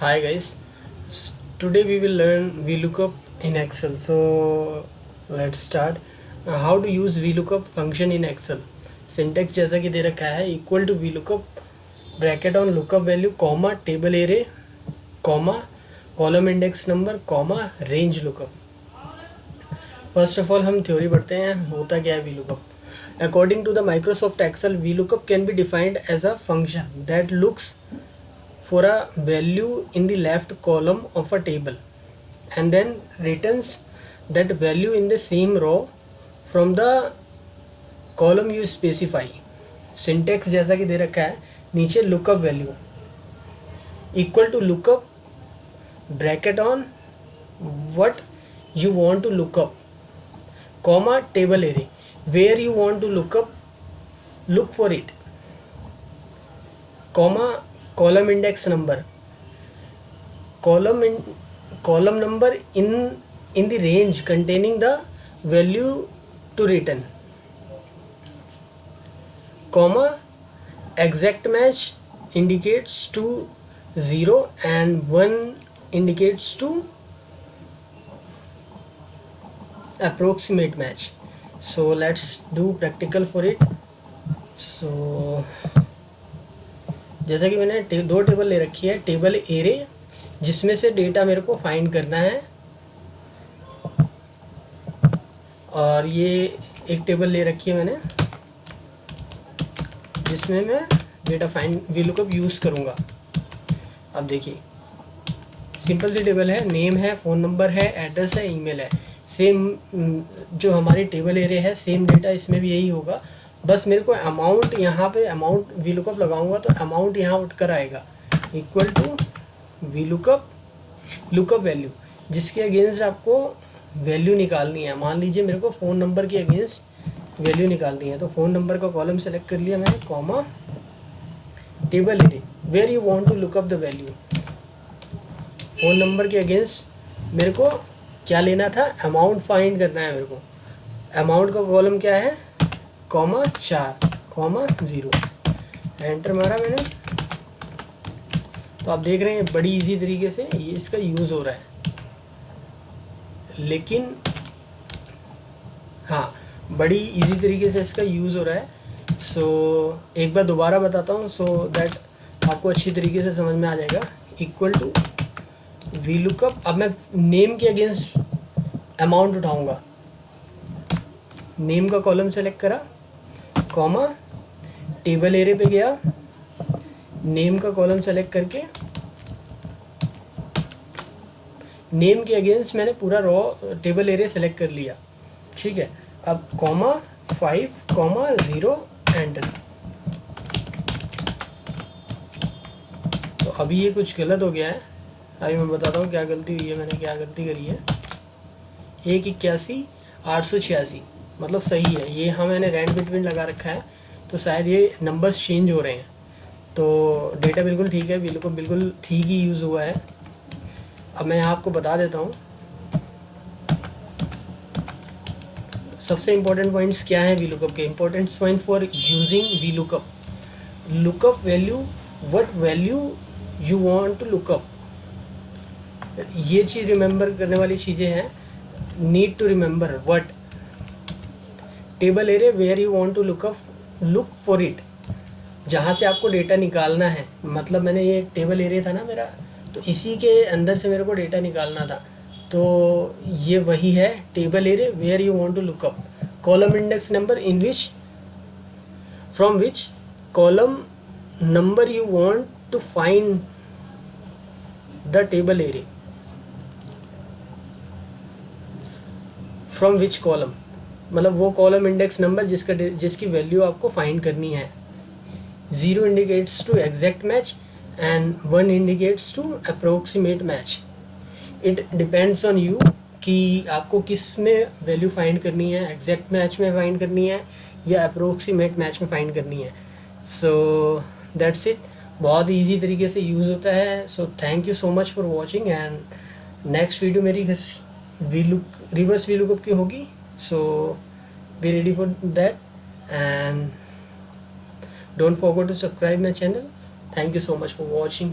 Hi guys, today we will learn VLOOKUP in Excel. So let's start. How to use VLOOKUP function in Excel. Syntax जैसा कि दे रखा है equal to VLOOKUP bracket on lookup value comma table array comma column index number comma range lookup. First of all हम theory पढ़ते हैं होता क्या है VLOOKUP. According to the Microsoft Excel, VLOOKUP can be defined as a function that looks for a value in the left column of a table and then returns that value in the same row from the column you specify. Syntax जैसा कि दे रखा है नीचे lookup value equal to lookup bracket on what you want to look up comma table array where you want to look for it comma column index number column number in the range containing the value to return comma exact match indicates to 0 and 1 indicates to approximate match. So let's do practical for it. So जैसा कि मैंने दो table ले रखी है, table array जिसमें से data मेरे को फाइंड करना है और ये एक टेबल ले रखी है मैंने जिसमें मैं डेटा फाइंड VLOOKUP यूज़ करूँगा. अब देखिए सिंपल सी टेबल है, नेम है, फ़ोन नंबर है, एड्रेस है, ईमेल है. सेम जो हमारी टेबल एरे है सेम डेटा इसमें भी यही होगा. बस मेरे को अमाउंट यहाँ पे अमाउंट VLOOKUP लगाऊंगा तो अमाउंट यहाँ उठ कर आएगा equal to VLOOKUP lookup value जिसके अगेंस्ट आपको वैल्यू निकालनी है. मान लीजिए मेरे को फ़ोन नंबर के अगेंस्ट वैल्यू निकालनी है तो फ़ोन नंबर का कॉलम सेलेक्ट कर लिया मैंने comma table array where you want to look up the value. Phone number के अगेंस्ट मेरे को क्या लेना था, अमाउंट फाइंड करना है मेरे को. अमाउंट का कॉलम क्या है कॉमा 4 कॉमा 0. एंटर मारा मैंने तो आप देख रहे हैं बड़ी इजी तरीके से ये इसका यूज़ हो रहा है. लेकिन हाँ बड़ी इजी तरीके से इसका यूज़ हो रहा है. सो एक बार दोबारा बताता हूँ सो दैट आपको अच्छी तरीके से समझ में आ जाएगा. Equal to VLOOKUP. अब मैं नेम के अगेंस्ट अमाउंट उठाऊंगा, नेम का कॉलम सेलेक्ट करा कॉमा टेबल एरे पे गया, नेम का कॉलम सेलेक्ट करके नेम के अगेंस्ट मैंने पूरा रॉ टेबल एरे सेलेक्ट कर लिया. ठीक है, अब कॉमा 5 कॉमा 0 एंटर. तो अभी ये कुछ गलत हो गया है. अभी मैं बताता हूँ क्या गलती हुई है. मैंने क्या गलती करी है 181,886 मतलब सही है ये. हाँ मैंने रैंड बिटवीन लगा रखा है तो शायद ये नंबर्स चेंज हो रहे हैं. तो डेटा बिल्कुल ठीक है, VLOOKUP बिल्कुल ठीक ही यूज़ हुआ है. अब मैं यहाँ आपको बता देता हूँ सबसे इम्पोर्टेंट पॉइंट्स क्या हैं VLOOKUP के. Important point for using VLOOKUP lookup value what value you want to lookup. ये चीज़ रिमेंबर करने वाली चीज़ें हैं. Need to remember what table array where you want to look for it जहाँ से आपको डेटा निकालना है. मतलब मैंने ये टेबल एरे था ना मेरा तो इसी के अंदर से मेरे को डेटा निकालना था. तो ये वही है table array where you want to look up column index number in which from which column number you want to find the table array from which column मतलब वो कॉलम इंडेक्स नंबर जिसकी value आपको find करनी है. 0 indicates to exact match and 1 indicates to approximate match. It depends on you कि आपको किस में वैल्यू फाइंड करनी है, एग्जैक्ट मैच में फाइंड करनी है या अप्रोक्सीमेट मैच में फाइंड करनी है. So that's it. बहुत ईजी तरीके से यूज़ होता है. So thank you so much for watching and next video मेरी रिवर्स VLOOKUP की होगी. So be ready for that and don't forget to subscribe my channel. Thank you so much for watching.